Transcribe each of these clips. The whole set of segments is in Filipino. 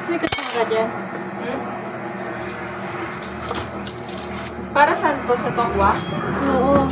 May kasara dyan. Hmm? Para saan to? Sa tokwa? Oo.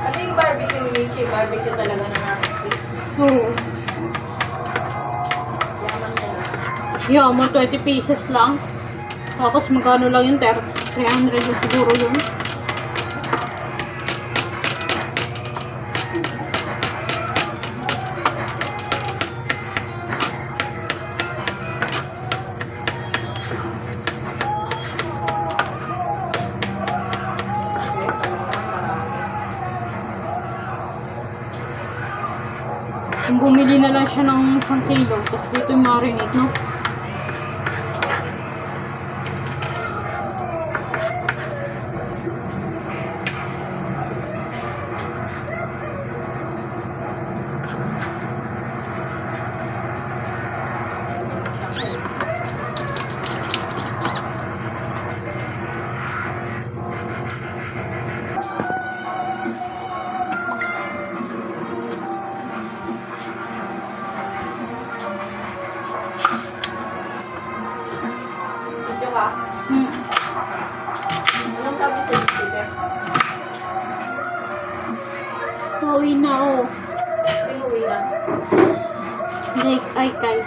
Ano yung barbecue ni Michi? Barbecue talaga na nasa stick. Oo. Yaman niya na. Yaman, 20 pieces lang. Tapos magkano lang yun? 300 na siguro yun. Okay, marami. Kung bumili na lang siya ng 1 kilo, tapos dito yung marinate, no? Dito ka. Hmm. Anong sabi sa Twitter? Pauwi na ako. Sino uwi na? Like, ay, kay.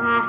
Ah.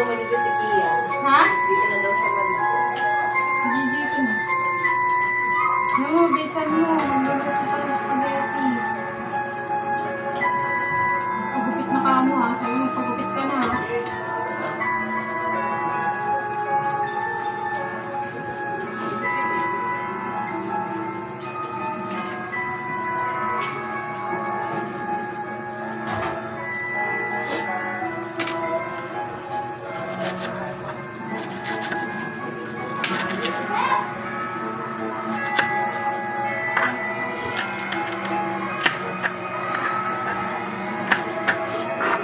maligo si Kian. Ha? Dito na daw siya maligo. Hindi dito na. No, bisan mo. Magluluto ka ng spaghetti. Pagupit na ka mo ha. Sabi mo, pagupit ka na ha.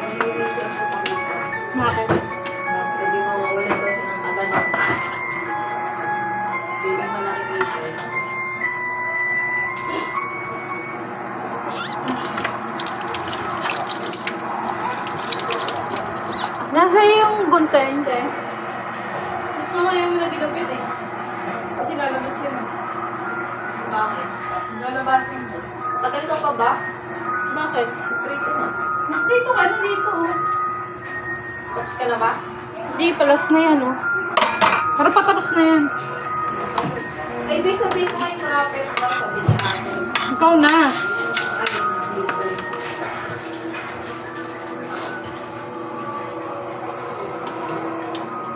Nahihiriti ako pa dito. Bakit? Pwede mawawalan daw siya ng tagalog. Feeling malaki dito eh. Nasa yung gunting, hindi. Mamaya mo na ginupit eh. Kasi lalabas yun. Bakit? Lalabasin mo. Tagal ka pa ba? Bakit? Prito na. Dito ka na dito oh. Tapos ka na ba? Hindi, palas na yan oh. Para patapos na yan. Ay, ibig sabihin ko ngayon marami pa sabi ni ate. Ikaw na. Ay, slipper.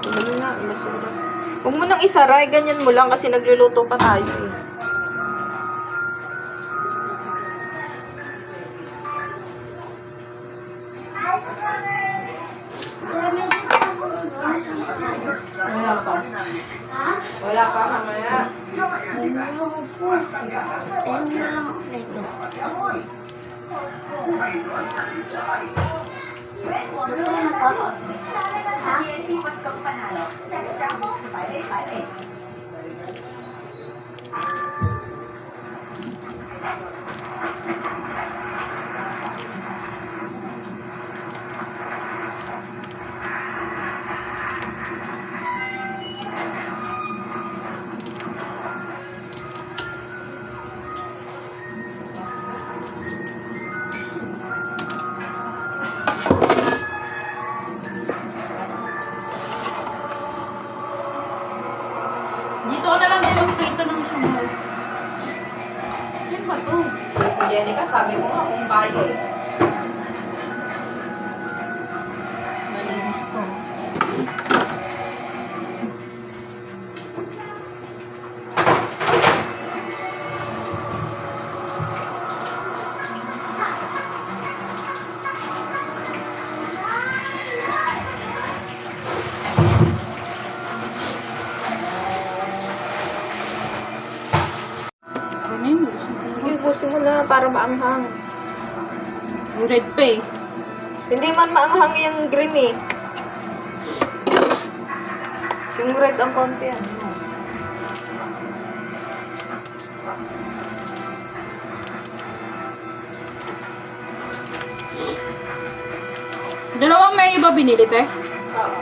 Ano na, basura. Huwag mo nang isaray, ganyan mo lang kasi nagluluto pa tayo eh. Wala pa. Wala pa, mamaya. Dito ka na lang din magprito ng sumal. Yan ba to? Jenica, sabi mo nga kung kaya eh. Malinis to. Ano yun? Ibusin mo na para maanghang. Yung red pa eh. Hindi man maanghang yung green eh. Yung red ang konti ano. Dalawang may iba binili te? Oo.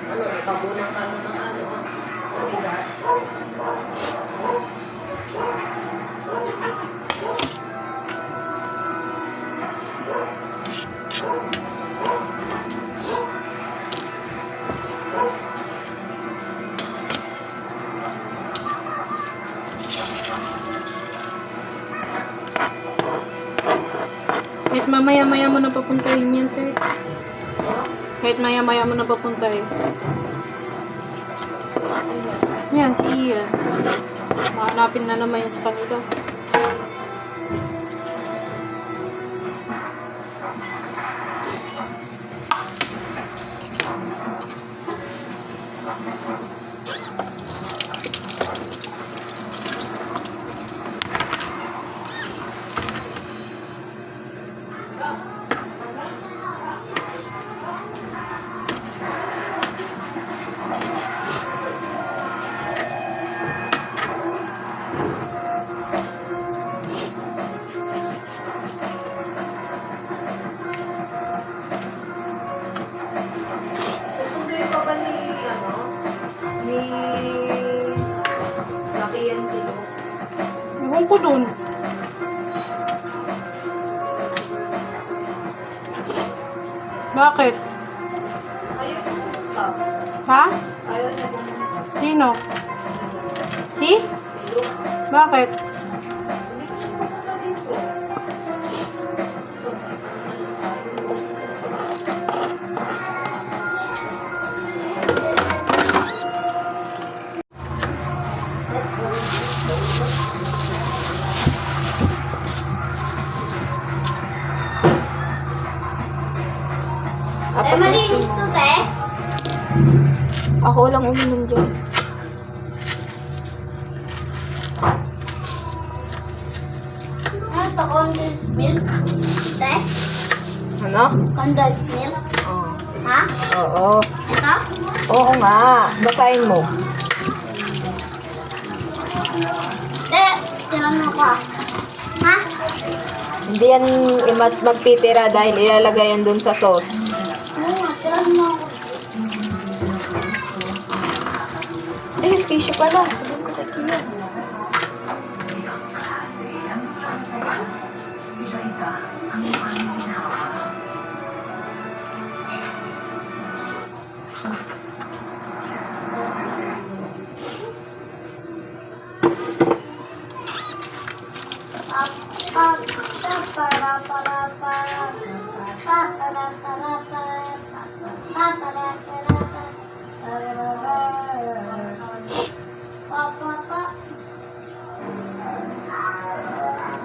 Ano, tabunan ka na ng ano, bigas. Kahit mamaya-maya mo na papuntahin yan te. Kahit maya-maya mo na papuntahin. Yan, si Ian. Mahanapin na naman yan sa kanila. Ewan ko dun. Bakit? Ayaw ko pumunta. Ha? Ayaw na pumunta. Sino? Si? Hello? Bakit? Hindi ko siya pumunta dito. Apat na Malinis siya. to, te. Ako lang uminom dyan. Ano to, condensed milk? Te? Ano? Condensed milk? Oo. Ha? Oo. Ito? Oo nga. Basahin mo. Te, tiran mo ko. Ha? Hindi yan magtitira dahil ilalagay yan dun sa sauce. Oo nga, tiran mo ako. Eh, tissue pala. Sabihin ko kay Kia.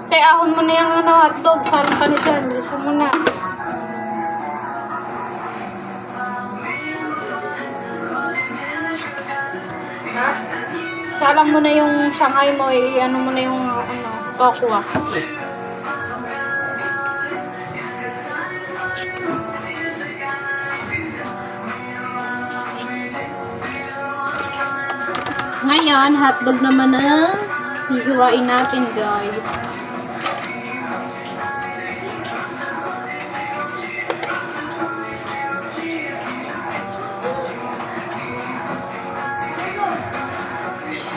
Te, ahon mo na yung hotdog. Salang ka na dyan. Bilisan mo na. Ha? Salang mo na yung Shanghai mo. Ano mo na yung tokwa. Ngayon, hotdog naman ang hihiwain natin, guys.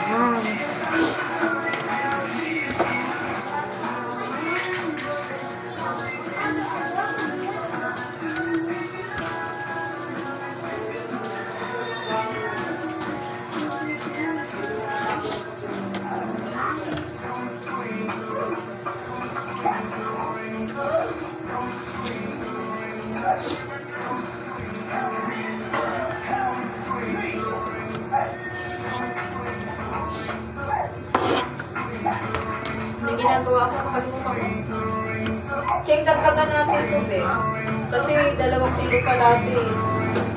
Yan. Yung ginagawa ko, makalimutan ko. Check, dagdagan natin ito, be. Kasi 2 kilo palati.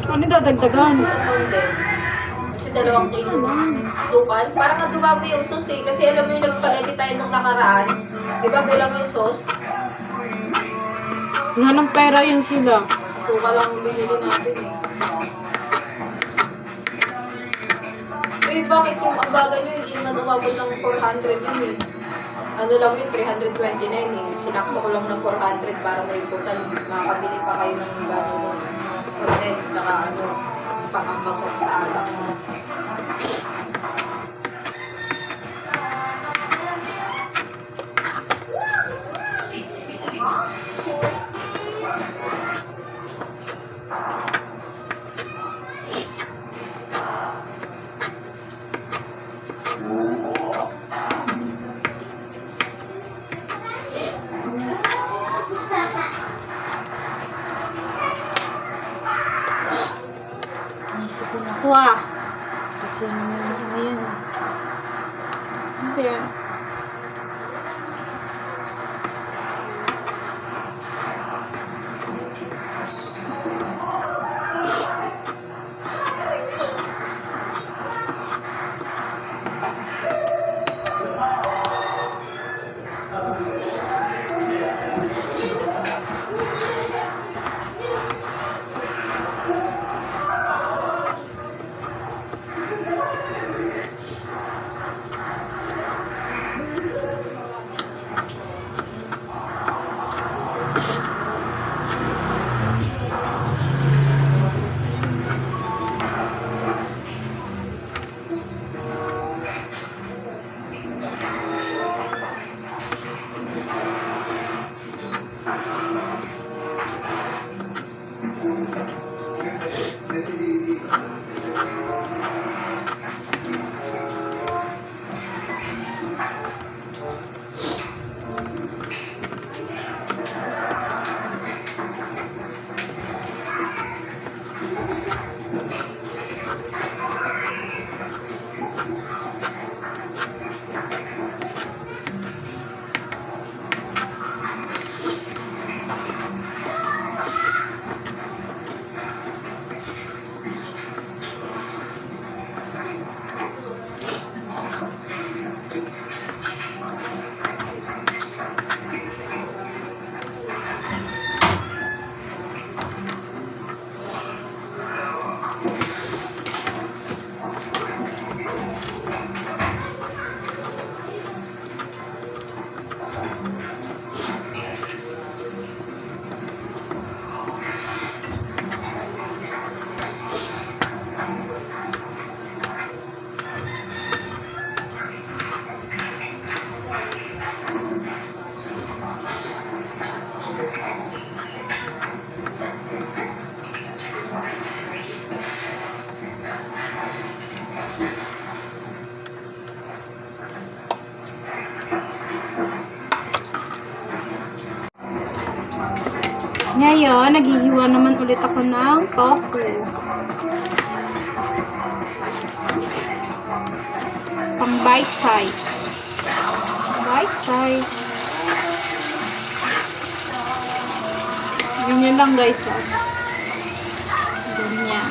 Ano dadagdagan? Itong condense. Kasi 2 kilo. Sukal. Parang nga dumami yung sauce eh. Kasi alam mo yung nag-spaghetti tayo nung nakaraan. Di ba kulang yung sauce? Wala ng pera yun sila. Sukal lang yung binili natin eh. Eh, bakit yung ambagan nyo hindi naman umabot ng 400 yun eh? Ano lang yun, 329 eh. Sinakto ko lang ng 400 para may total. Makakabili pa kayo ng gano'n. Condense, tsaka ano, pakambagong sa alak. Naisip ko na ko ah. Kasi naman ngayon. Hindi ah. Ngayon, naghihiwa naman ulit ako ng tofu. Pang bite size. Bite size. Ganyan lang guys. Oh. Ganyan.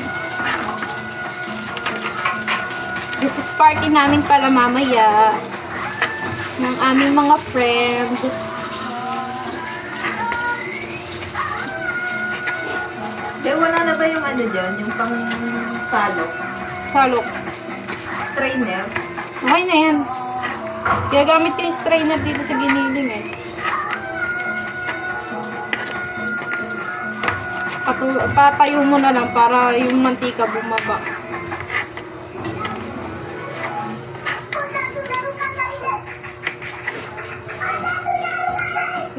This is party namin pala mamaya. Ng aming mga friend. Wala na ba yung ano dyan? Yung pang salok? Salok. Strainer? Okay na yan. Gagamit ko yung strainer dito sa giniling eh. Patayo mo na lang para yung mantika bumaba.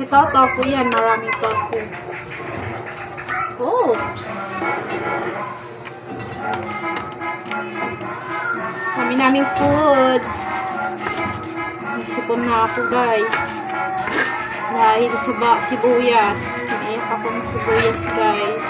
Ito, tofu yan. Maraming tofu. Oops! Kami naming foods. Nagsipon na ako guys. Dahil sa sibuyas. Naiyak ako ng sibuyas guys.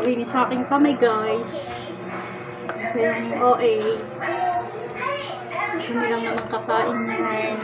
Linis sa aking kamay guys. Kaya yung OA. Kami lang naman kakain yan.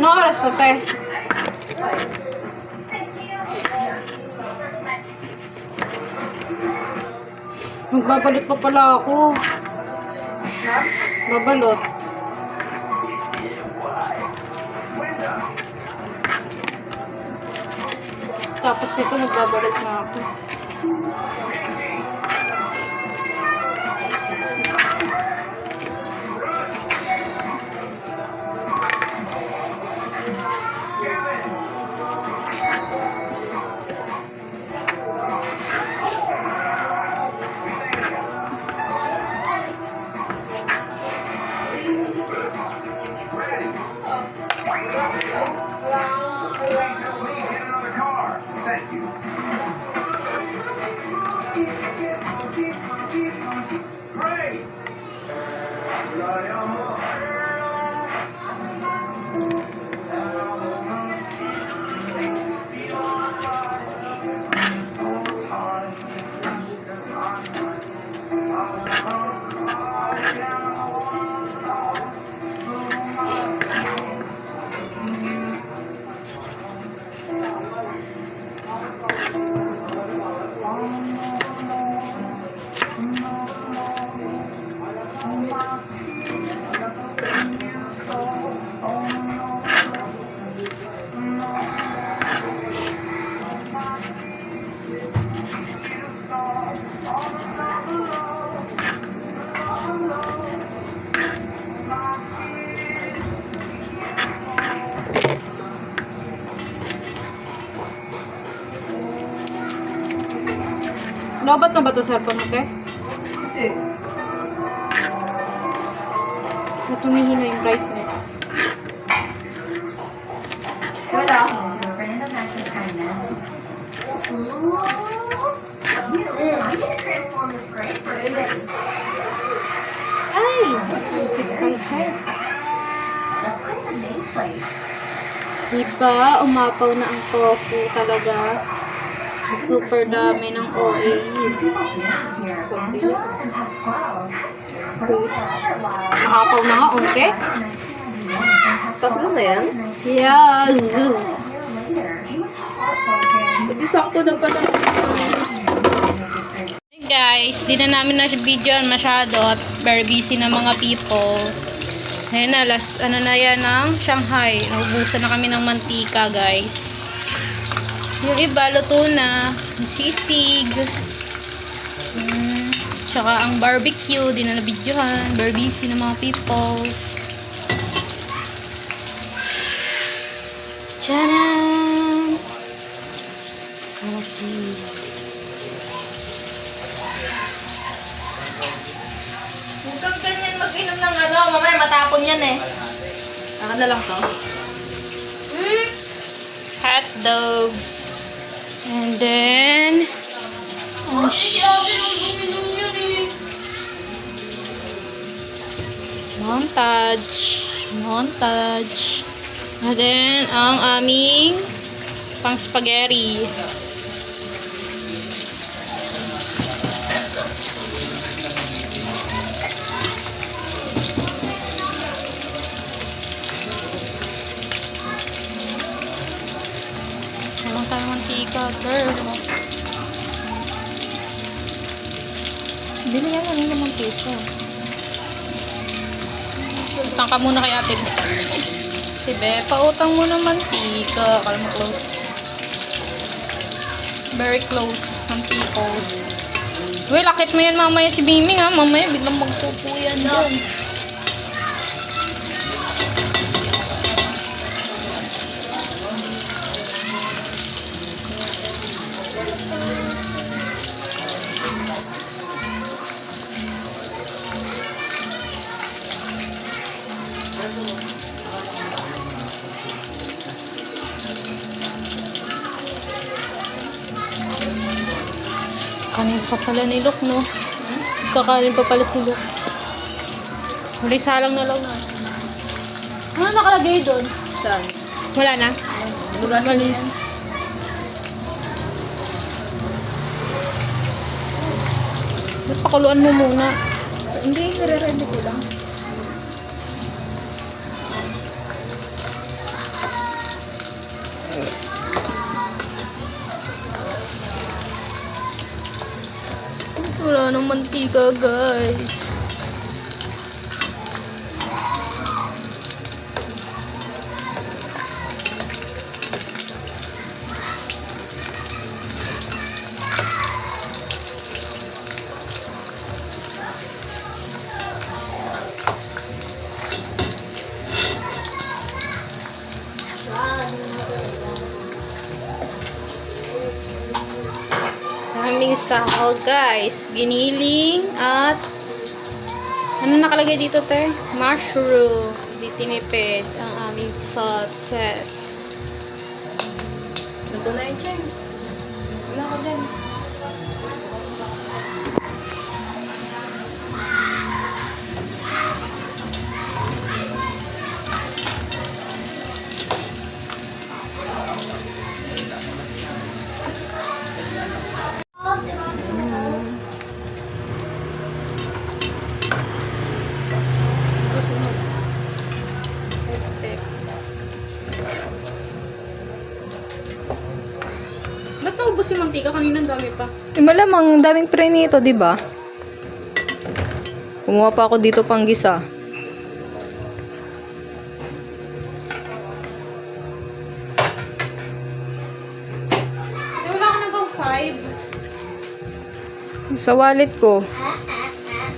Ano oras na te? Magbabalot pa pala ako. Ha? Babalot. Tapos nito magbabalot na ako. Dapat na ba ito cellphone mo, te? Hindi. Natumihina yung brightness. Wala. Ay! Music concert. Diba? Umapaw na ang tofu talaga. Super dami ng OAs. Nakapaw na nga, onke? Tatlo na yan? Yes! Hindi sakto na pala. Guys, di na namin na videoan masyado at very busy na mga people. Ngayon na, last, ano na yan ng Shanghai. Naubusan na kami ng mantika, guys. Yung iba, luto na. Sisig. Tsaka ang barbecue, di na na-videohan. Very busy na mga peoples. Tcharam! Okay. Huwag kang ganyan mag-inom ng ano. Mamaya matapon yan eh. Saka na lang to. Hot dogs. And then, montage. Montage. And then, ang aming pang spaghetti. Walang tayo mantika, girl. Bili yan, ano naman mantika. Utang ka muna kay ate. Sibe, pautang mo ng mantika. Kala mo close. Very close ng peoples. Well, lakit mo yan mamaya si Biming ha. Mamaya biglang magpupo yan dyan. Kanin pa pala ni Luke, no? Kakanin pa pala si Luke. Huli salang na lang na. Ano nakalagay doon? Saan? Wala na? Bugasan niya yan. Pakuluan mo muna. Hindi, nire-ready ko lang. Wala nang mantika, guys. Aming sahog, guys. Giniling at ano nakalagay dito, te? Mushroom. Di tinipid ang aming sauces. Ito na yun, Cheng. Wala ko dyan. Ba't naubos yung mantika? Kanina ang dami pa. Eh, malamang daming pre nito, di ba? Kumuha pa ako dito pang gisa. Eh, wala ka na bang 5? Sa wallet ko.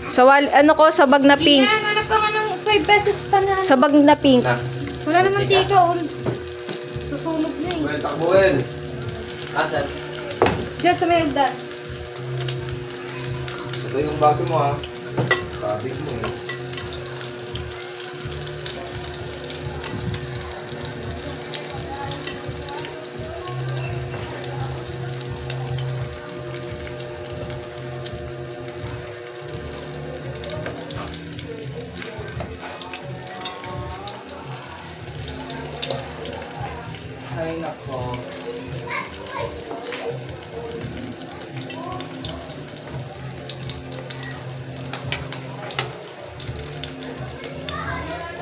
Sa wallet, ano ko, sa bag na pink. Yan, hanap ka nga ng 5 pesos pa na. Sa bag na pink. Wala na mantika. Susunog na eh. Well, takbuhin. Asan? Diyan sa may hagdan. Ito yung bago mo ha. Sabi mo eh. Ay nako.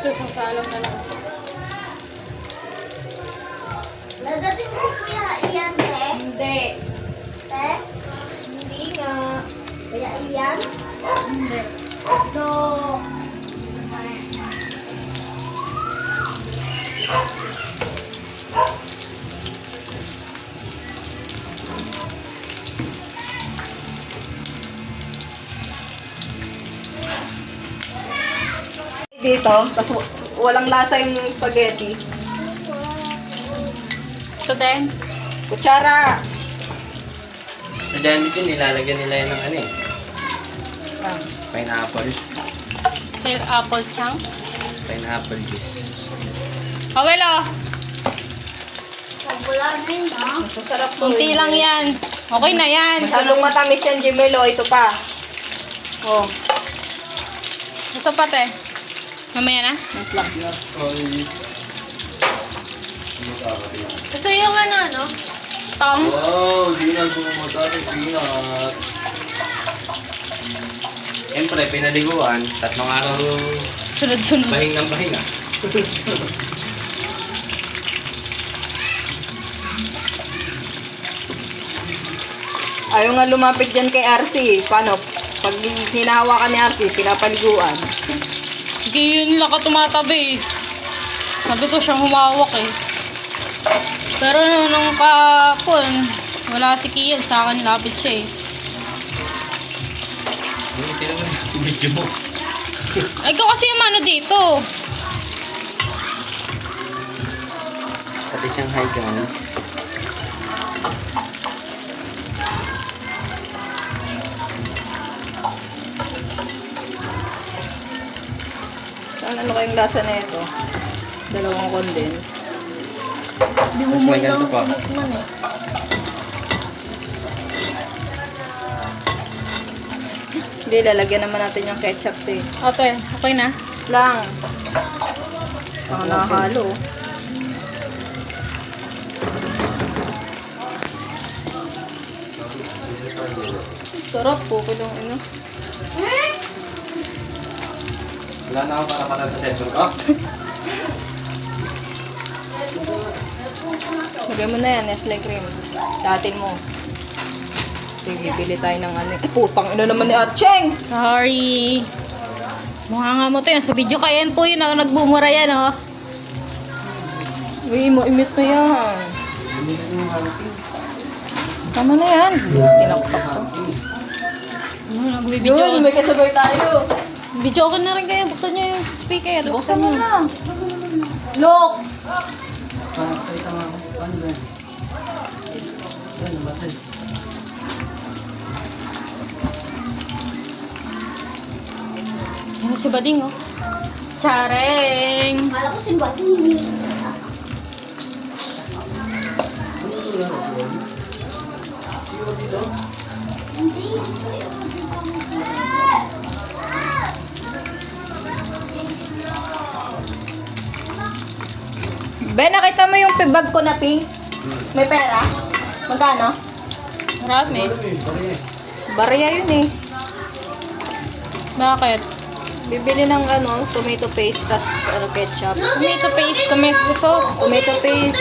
Sasalam na lang. Nadating si Kuya Ian, te. Hindi. Te? Hindi nga. Kuya Ian? Hindi. No. Dito, tapos walang lasa yung spaghetti. So then, Kutsara! Sa dyan dito nilalagyan nila yan ng ano eh. Ah. Pineapple. may apple chunk. Pineapple juice. Awel oh. Wala na yun, ha? Masarap to. Kunti lang yan. Okay na yan. Masyadong matamis yan, Jimelo. Ito pa. Oh. Ito pa te. Mamaya na. Ang flak na. Ay. Gusto yung ano? Tong. Wow, di na gumamatay. Peanut. Siyempre, pinaliguan. 3 araw Sunod-sunod. bahing ng bahinga. Ayaw nga lumapit dyan kay RC. Paano? Pag hinahawakan ni RC, pinapaliguan. Hindi yun lang ka tumatabi eh. Sabi ko siyang humawak eh. Pero nung kapon, wala si Kiel, sa akin lapit siya eh. Hindi naman yung video mo. Ay, ikaw kasi yung ano dito. Pati siyang high gun. Saan ano kayong lasa na ito? Dalawang condense. Hindi mo Mas mo may lang ganito pa. sinikman eh. Hindi, lalagyan naman natin yung ketchup to eh. Ate, okay na? Lang. Baka nakahalo. Sarap po. Kung ano. Wala na ako para pala sa sensor ko. Lagyan mo na yan, Nestle cream. Datin mo. Kasi bibili tayo ng ano. Putang ina naman ni Atcheng! Sorry. Mukha nga mo to yan. Sa video kayan po yun. Nagbumura yan oh. Uy, mo-imit mo yan. Tama na yan. Tinakpak ko. Ano, nagbibidyo Yun, may kasabay tayo. Video ko na rin kayo. Buksan niyo yung speaker. Buksan mo na. Look! Yan si Bading oh. Chareng! Kala ko si Bading. Hindi. Ben, nakita mo yung bag ko na pink? May pera? Magkano? Marami. Barya yun eh. Bakit? Bibili ng ano, tomato paste, tas ano, ketchup. Tomato paste, tomato sauce. Tomato paste.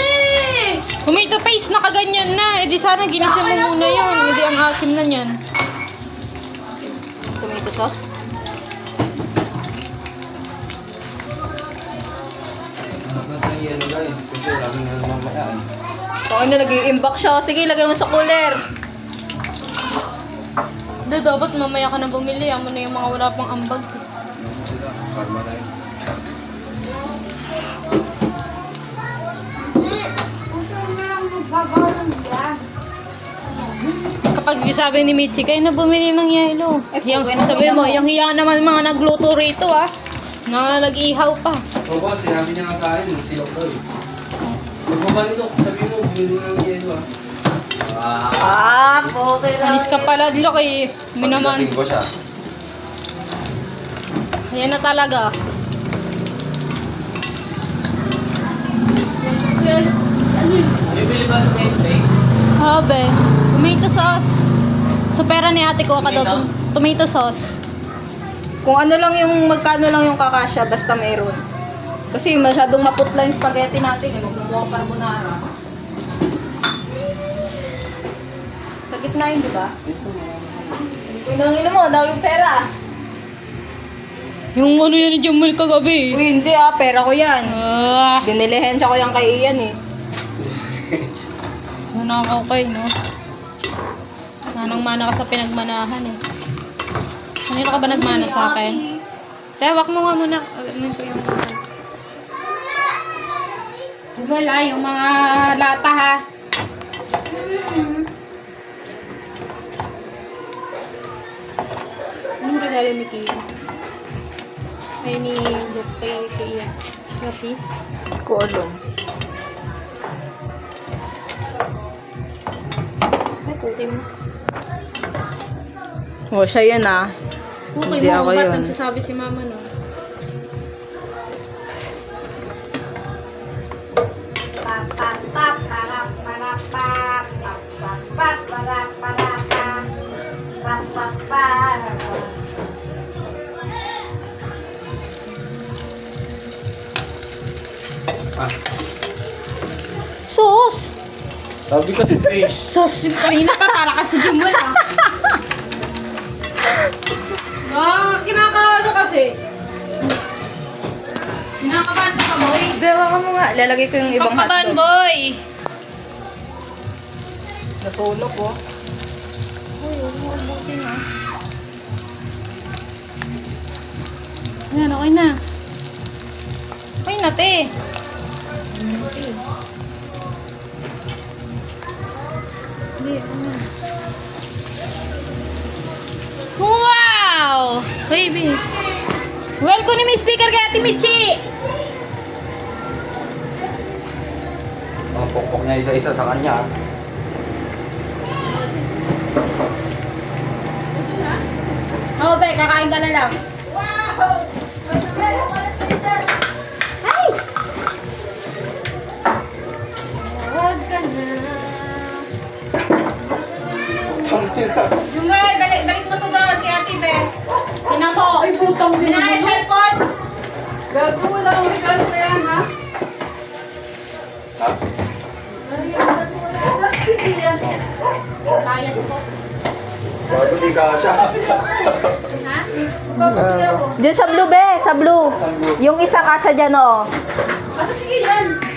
Tomato paste, nakaganyan na. Eh di sana ginisa mo muna yun. Hindi ang asim na yan. Tomato sauce. Ano guys, kasi wala na mamaya. Baka na nag-i-imbak siya. Sige, lagay mo sa cooler. Hindi, dapat mamaya ka na bumili. Amo na yung mga wala pang ambag. Sila, karma na yun. Hindi. Gusto na lang magbabalan dyan. kapag sabi ni Michi, kayo na bumili ng yelo. Yung, okay na sabi yan mo, mo. yung hiya naman mga nagluto rito ah. Na nag-ihaw pa. Oo, sinabi niya nga sa akin, silok daw eh. Magbaba nito, sabi mo, bumili ng yelo ah. Okay lang. Alis ka pala, Lok eh. Minaman. Pagdating ko siya. Ayan na talaga. Bibili ba ng face? Sabi, tomato sauce. Sa pera ni ate ko, Tomato? kada tomato sauce. Kung ano lang yung, magkano lang yung kakasya, basta mayroon. Kasi masyadong maputla yung spaghetti natin eh. Magmumuha carbonara. Sa gitna yun, di ba? Pinangin mo, dami pera. Yung ano yan ni Jamil kagabi. Uy, hindi ah, pera ko yan. Ah, Dinilihensya ko yan kay Ian eh. nanakaw no? Manang-mana ka sa pinagmanahan eh. Kanina ka ba nagmana sa akin? Tewak mo nga muna. Ano ko yung... Wala, yung mga lata ha. Anong regalo ni Kia? Ay, ni Luke kay Kia. Kasi? Ko alam. Ay, puti mo. Oh, siya yun ah. Puti Hindi mo, ako ba't yun. nagsasabi si mama no? Sus! Sabi ko si face. Sos, kanina pa para kasi Jumul ah. Kinakaano kasi. Kinakabahan ka boy. Bewa ka mo nga. Lalagay ko yung ibang Pagkabahan hotdog. boy. Nasulok oh. Uy, buti na. Yan, okay na. Okay na, te. Hindi, ano. Wow! Baby. Welcome ni may speaker kay Ate Michi. Ang pokpok niya isa-isa sa kanya. Oh, be, kakain ka na lang. Ay! Huwag ka na. Yung balik mo to doon kay Ate Be. Tinan mo. Ay, putang din. Tinan yung cellphone. Gago, wala akong regalo pa yan ha. Ha? Layas ko. Bago di ka siya. Ha? Diyan sa blue be, sa blue. Yung isa kasha dyan oh. Sige yan.